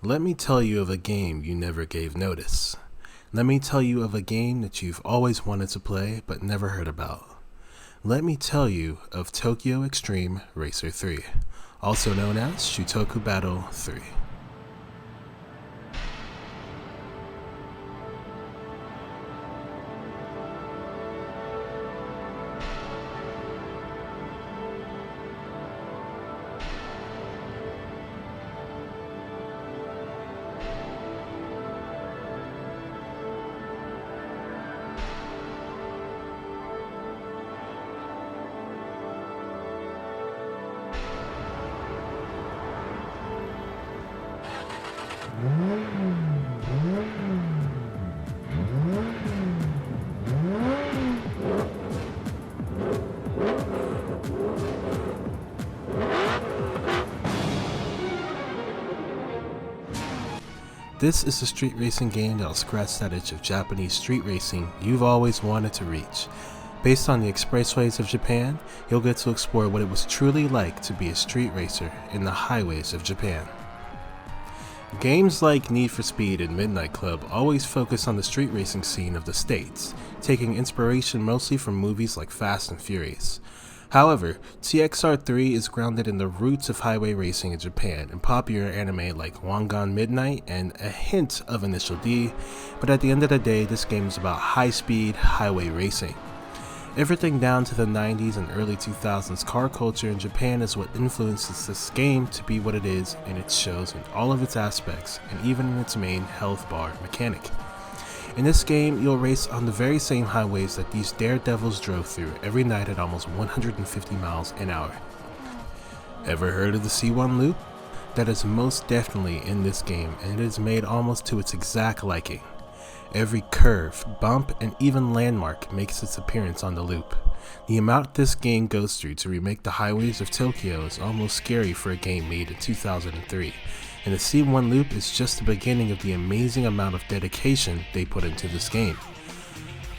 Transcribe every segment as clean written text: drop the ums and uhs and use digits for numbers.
Let me tell you of a game you never gave notice. Let me tell you of a game that you've always wanted to play but never heard about. Let me tell you of Tokyo Xtreme Racer 3, also known as Shutoku Battle 3. This is a street racing game that'll scratch that itch of Japanese street racing you've always wanted to reach. Based on the expressways of Japan, you'll get to explore what it was truly like to be a street racer in the highways of Japan. Games like Need for Speed and Midnight Club always focus on the street racing scene of the States, taking inspiration mostly from movies like Fast and Furious. However, TXR3 is grounded in the roots of highway racing in Japan and popular anime like Wangan Midnight and a hint of Initial D, but at the end of the day this game is about high-speed highway racing. Everything down to the 90s and early 2000s car culture in Japan is what influences this game to be what it is, and it shows in all of its aspects and even in its main health bar mechanic. In this game, you'll race on the very same highways that these daredevils drove through every night at almost 150 miles an hour. Ever heard of the C1 loop? That is most definitely in this game, and it is made almost to its exact liking. Every curve, bump, and even landmark makes its appearance on the loop. The amount this game goes through to remake the highways of Tokyo is almost scary for a game made in 2003. And the C1 loop is just the beginning of the amazing amount of dedication they put into this game.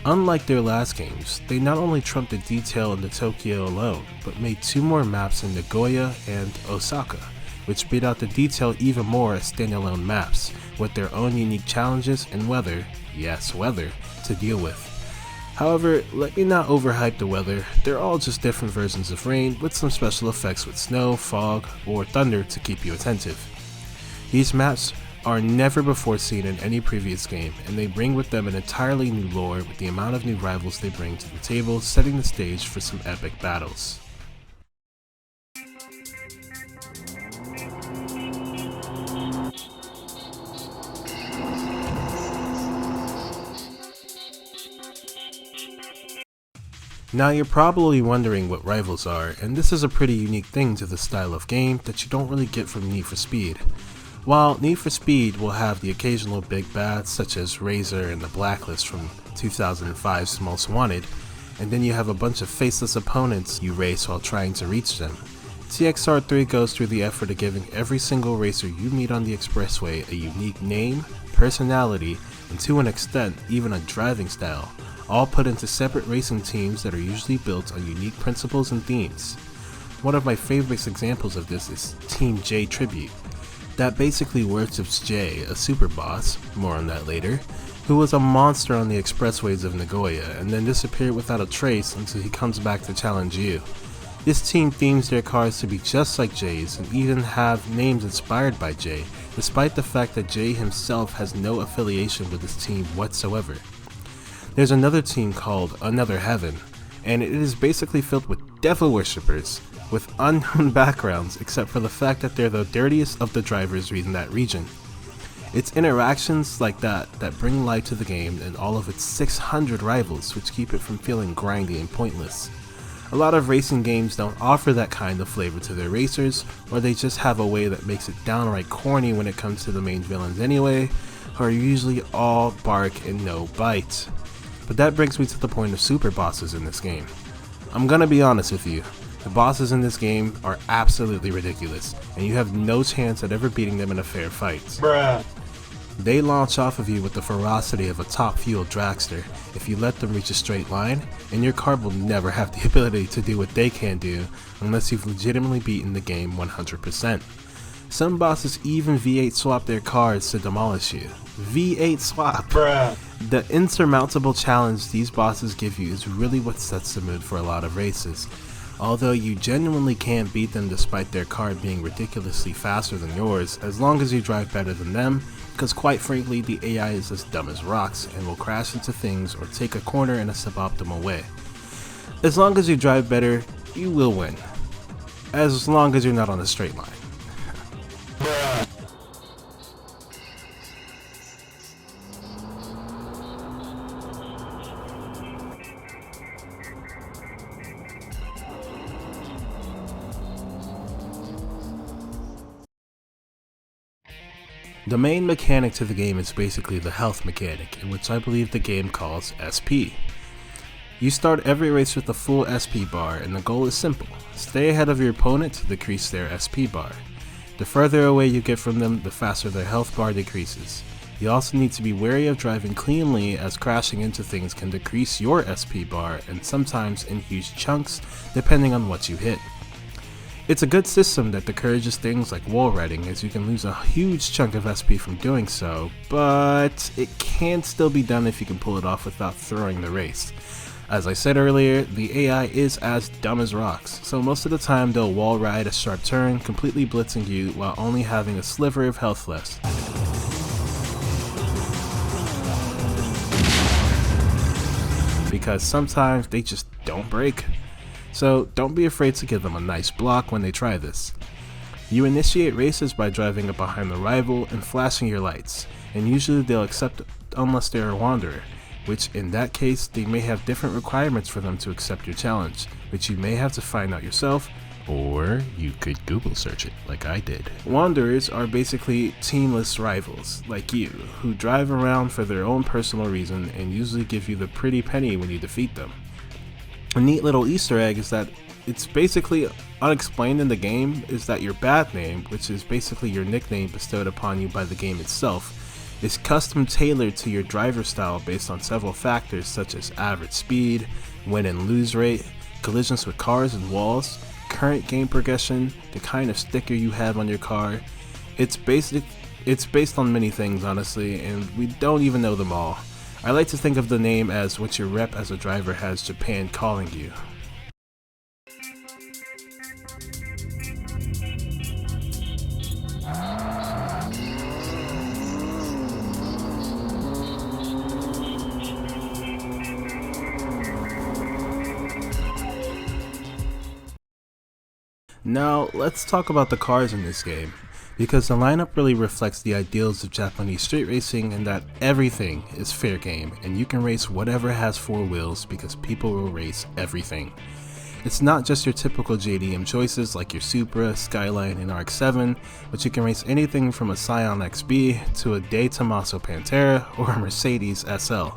Unlike their last games, they not only trumped the detail in the Tokyo alone, but made 2 more maps in Nagoya and Osaka, which beat out the detail even more as standalone maps, with their own unique challenges and weather, yes weather, to deal with. However, let me not overhype the weather, they're all just different versions of rain with some special effects with snow, fog, or thunder to keep you attentive. These maps are never before seen in any previous game, and they bring with them an entirely new lore with the amount of new rivals they bring to the table, setting the stage for some epic battles. Now you're probably wondering what rivals are, and this is a pretty unique thing to this style of game that you don't really get from Need for Speed. While Need for Speed will have the occasional big bads such as Razor and the Blacklist from 2005's Most Wanted, and then you have a bunch of faceless opponents you race while trying to reach them, TXR3 goes through the effort of giving every single racer you meet on the Expressway a unique name, personality, and to an extent even a driving style, all put into separate racing teams that are usually built on unique principles and themes. One of my favorite examples of this is Team J Tribute. That basically worships Jay, a super boss, more on that later, who was a monster on the expressways of Nagoya and then disappeared without a trace until he comes back to challenge you. This team themes their cars to be just like Jay's and even have names inspired by Jay, despite the fact that Jay himself has no affiliation with this team whatsoever. There's another team called Another Heaven, and it is basically filled with devil worshippers with unknown backgrounds except for the fact that they're the dirtiest of the drivers in that region. It's interactions like that bring life to the game and all of its 600 rivals, which keep it from feeling grindy and pointless. A lot of racing games don't offer that kind of flavor to their racers, or they just have a way that makes it downright corny when it comes to the main villains anyway, who are usually all bark and no bite. But that brings me to the point of super bosses in this game. I'm gonna be honest with you, the bosses in this game are absolutely ridiculous, and you have no chance at ever beating them in a fair fight. Bruh. They launch off of you with the ferocity of a top-fueled dragster if you let them reach a straight line, and your car will never have the ability to do what they can do unless you've legitimately beaten the game 100%. Some bosses even V8 swap their cars to demolish you. V8 swap! Bruh. The insurmountable challenge these bosses give you is really what sets the mood for a lot of races. Although you genuinely can't beat them despite their car being ridiculously faster than yours, as long as you drive better than them, because quite frankly the AI is as dumb as rocks and will crash into things or take a corner in a suboptimal way. As long as you drive better, you will win. As long as you're not on a straight line. The main mechanic to the game is basically the health mechanic, in which I believe the game calls SP. You start every race with a full SP bar, and the goal is simple: stay ahead of your opponent to decrease their SP bar. The further away you get from them, the faster their health bar decreases. You also need to be wary of driving cleanly, as crashing into things can decrease your SP bar, and sometimes in huge chunks, depending on what you hit. It's a good system that discourages things like wall riding, as you can lose a huge chunk of SP from doing so, but it can still be done if you can pull it off without throwing the race. As I said earlier, the AI is as dumb as rocks, so most of the time they'll wall ride a sharp turn, completely blitzing you while only having a sliver of health left. Because sometimes they just don't break. So don't be afraid to give them a nice block when they try this. You initiate races by driving up behind the rival and flashing your lights, and usually they'll accept unless they're a wanderer, which in that case they may have different requirements for them to accept your challenge, which you may have to find out yourself, or you could Google search it like I did. Wanderers are basically teamless rivals, like you, who drive around for their own personal reason and usually give you the pretty penny when you defeat them. A neat little Easter egg is that it's basically unexplained in the game is that your bad name, which is basically your nickname bestowed upon you by the game itself, is custom tailored to your driver style based on several factors such as average speed, win and lose rate, collisions with cars and walls, current game progression, the kind of sticker you have on your car. It's based on many things, honestly, and we don't even know them all. I like to think of the name as what your rep as a driver has Japan calling you. Now, let's talk about the cars in this game, because the lineup really reflects the ideals of Japanese street racing in that everything is fair game and you can race whatever has four wheels because people will race everything. It's not just your typical JDM choices like your Supra, Skyline, and RX-7, but you can race anything from a Scion XB to a De Tomaso Pantera or a Mercedes SL.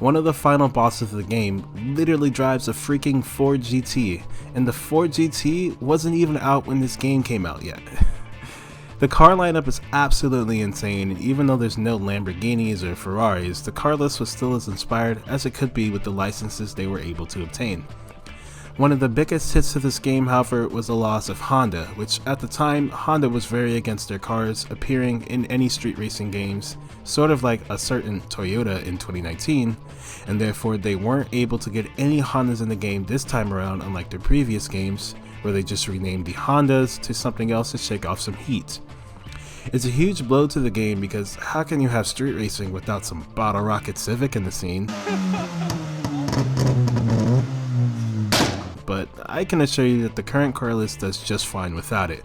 One of the final bosses of the game literally drives a freaking Ford GT, and the Ford GT wasn't even out when this game came out yet. The car lineup is absolutely insane, and even though there's no Lamborghinis or Ferraris, the car list was still as inspired as it could be with the licenses they were able to obtain. One of the biggest hits to this game, however, was the loss of Honda, which at the time, Honda was very against their cars appearing in any street racing games, sort of like a certain Toyota in 2019, and therefore they weren't able to get any Hondas in the game this time around, unlike their previous games, where they just renamed the Hondas to something else to shake off some heat. It's a huge blow to the game because how can you have street racing without some bottle rocket Civic in the scene? But I can assure you that the current car list does just fine without it.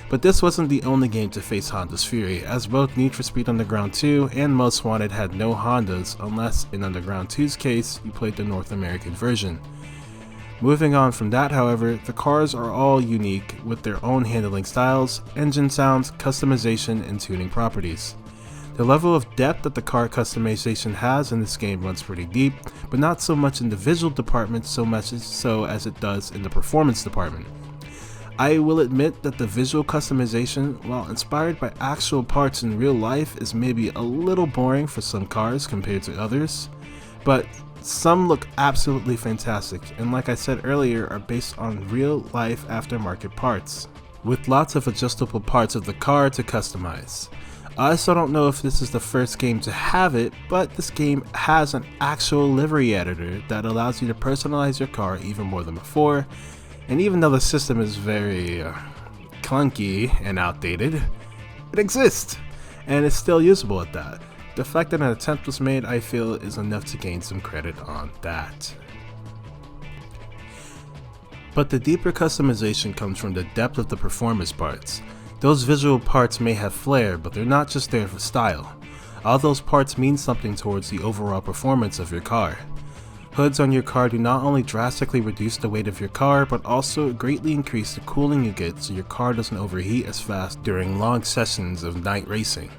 But this wasn't the only game to face Honda's fury, as both Need for Speed Underground 2 and Most Wanted had no Hondas unless in Underground 2's case you played the North American version. Moving on from that, however, the cars are all unique with their own handling styles, engine sounds, customization, and tuning properties. The level of depth that the car customization has in this game runs pretty deep, but not so much in the visual department so much so as it does in the performance department. I will admit that the visual customization, while inspired by actual parts in real life, is maybe a little boring for some cars compared to others, but some look absolutely fantastic, and like I said earlier, are based on real life aftermarket parts. with lots of adjustable parts of the car to customize. I still don't know if this is the first game to have it, but this game has an actual livery editor that allows you to personalize your car even more than before, and even though the system is very clunky and outdated, it exists, and it's still usable at that. The fact that an attempt was made, I feel, is enough to gain some credit on that. But the deeper customization comes from the depth of the performance parts. Those visual parts may have flair, but they're not just there for style. All those parts mean something towards the overall performance of your car. Hoods on your car do not only drastically reduce the weight of your car, but also greatly increase the cooling you get so your car doesn't overheat as fast during long sessions of night racing.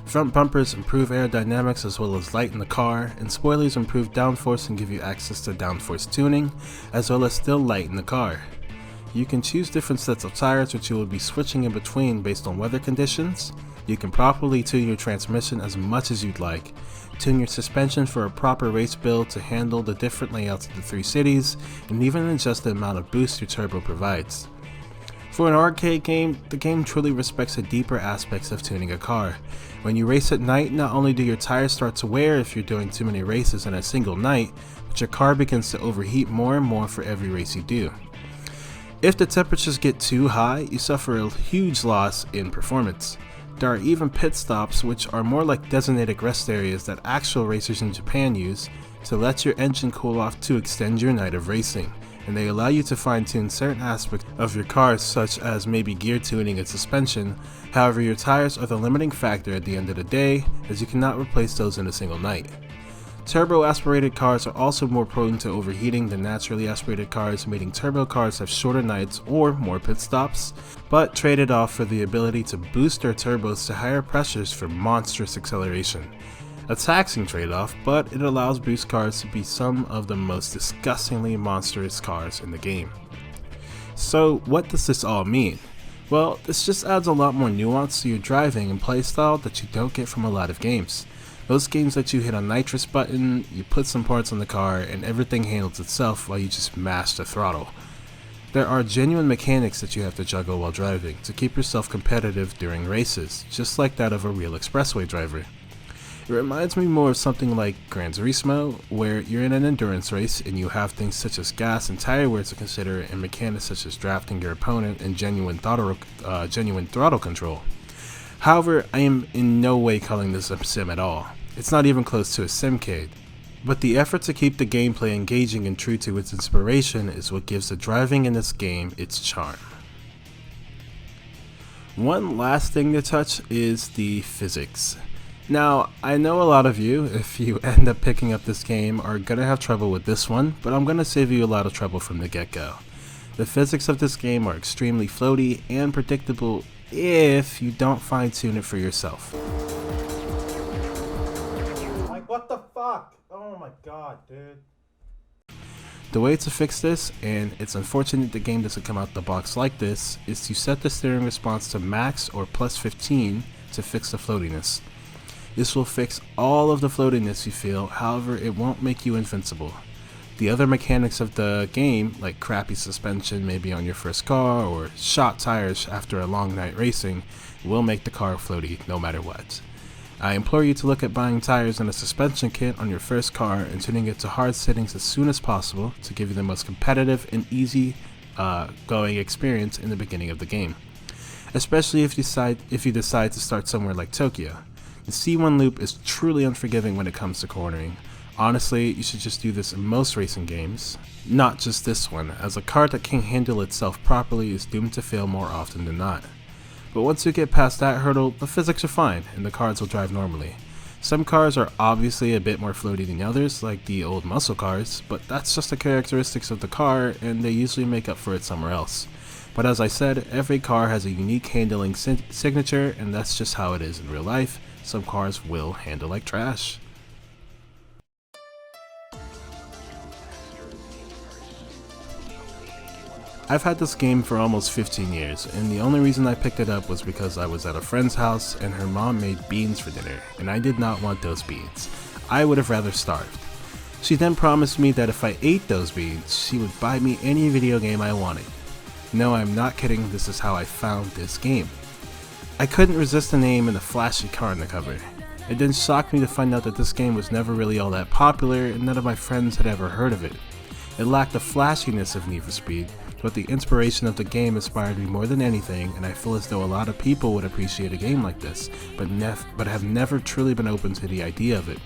Front bumpers improve aerodynamics as well as light in the car, and spoilers improve downforce and give you access to downforce tuning, as well as still light in the car. You can choose different sets of tires which you will be switching in between based on weather conditions. You can properly tune your transmission as much as you'd like, tune your suspension for a proper race build to handle the different layouts of the 3 cities, and even adjust the amount of boost your turbo provides. For an arcade game, the game truly respects the deeper aspects of tuning a car. When you race at night, not only do your tires start to wear if you're doing too many races in a single night, but your car begins to overheat more and more for every race you do. If the temperatures get too high, you suffer a huge loss in performance. There are even pit stops, which are more like designated rest areas that actual racers in Japan use to let your engine cool off to extend your night of racing, and they allow you to fine-tune certain aspects of your car, such as maybe gear tuning and suspension. However, your tires are the limiting factor at the end of the day, as you cannot replace those in a single night. Turbo aspirated cars are also more prone to overheating than naturally aspirated cars, meaning turbo cars have shorter nights or more pit stops, but traded off for the ability to boost their turbos to higher pressures for monstrous acceleration. A taxing trade-off, but it allows boost cars to be some of the most disgustingly monstrous cars in the game. So what does this all mean? Well, this just adds a lot more nuance to your driving and playstyle that you don't get from a lot of games. Those games that you hit a nitrous button, you put some parts on the car, and everything handles itself while you just mash the throttle. There are genuine mechanics that you have to juggle while driving to keep yourself competitive during races, just like that of a real Expressway driver. It reminds me more of something like Gran Turismo, where you're in an endurance race and you have things such as gas and tire wear to consider, and mechanics such as drafting your opponent and genuine throttle control. However, I am in no way calling this a sim at all. It's not even close to a simcade. But the effort to keep the gameplay engaging and true to its inspiration is what gives the driving in this game its charm. One last thing to touch is the physics. Now, I know a lot of you, if you end up picking up this game, are gonna have trouble with this one, but I'm gonna save you a lot of trouble from the get-go. The physics of this game are extremely floaty and predictable if you don't fine-tune it for yourself. Like, what the fuck? Oh my god, dude. The way to fix this, and it's unfortunate the game doesn't come out the box like this, is to set the steering response to max or plus 15 to fix the floatiness. This will fix all of the floatiness you feel, however it won't make you invincible. The other mechanics of the game, like crappy suspension maybe on your first car or shot tires after a long night racing, will make the car floaty no matter what. I implore you to look at buying tires and a suspension kit on your first car and tuning it to hard settings as soon as possible to give you the most competitive and easy going experience in the beginning of the game. Especially if you decide to start somewhere like Tokyo. The C1 loop is truly unforgiving when it comes to cornering. Honestly, you should just do this in most racing games, not just this one, as a car that can't handle itself properly is doomed to fail more often than not. But once you get past that hurdle, the physics are fine and the cars will drive normally. Some cars are obviously a bit more floaty than others, like the old muscle cars, but that's just the characteristics of the car and they usually make up for it somewhere else. But as I said, every car has a unique handling signature, and that's just how it is in real life. Some cars will handle like trash. I've had this game for almost 15 years, and the only reason I picked it up was because I was at a friend's house and her mom made beans for dinner, and I did not want those beans. I would have rather starved. She then promised me that if I ate those beans, she would buy me any video game I wanted. No, I'm not kidding, this is how I found this game. I couldn't resist the name and the flashy car on the cover. It didn't shock me to find out that this game was never really all that popular and none of my friends had ever heard of it. It lacked the flashiness of Need for Speed, but the inspiration of the game inspired me more than anything, and I feel as though a lot of people would appreciate a game like this, but have never truly been open to the idea of it.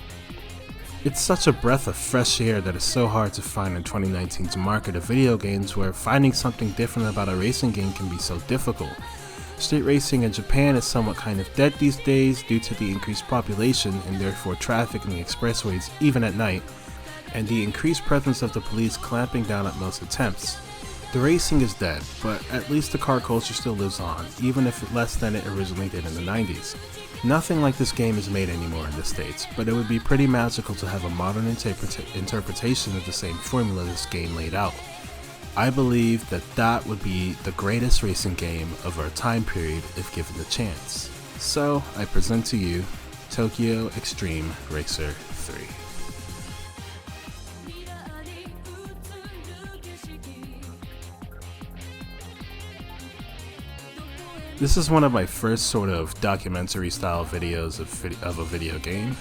It's such a breath of fresh air that is so hard to find in 2019's market of video games, where finding something different about a racing game can be so difficult. Street racing in Japan is somewhat kind of dead these days due to the increased population and therefore traffic in the expressways even at night, and the increased presence of the police clamping down at most attempts. The racing is dead, but at least the car culture still lives on, even if less than it originally did in the 90s. Nothing like this game is made anymore in the States, but it would be pretty magical to have a modern interpretation of the same formula this game laid out. I believe that would be the greatest racing game of our time period if given the chance. So, I present to you Tokyo Xtreme Racer 3. This is one of my first sort of documentary style videos of a video game.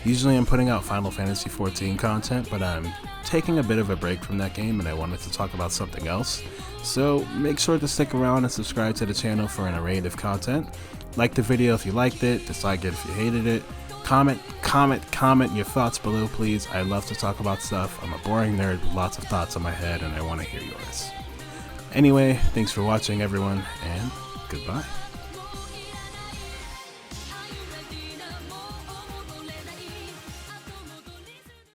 Usually I'm putting out Final Fantasy XIV content, but I'm taking a bit of a break from that game and I wanted to talk about something else. So make sure to stick around and subscribe to the channel for an array of content. Like the video if you liked it, dislike it if you hated it. Comment your thoughts below please. I love to talk about stuff. I'm a boring nerd with lots of thoughts in my head and I want to hear yours. Anyway, thanks for watching everyone, and goodbye.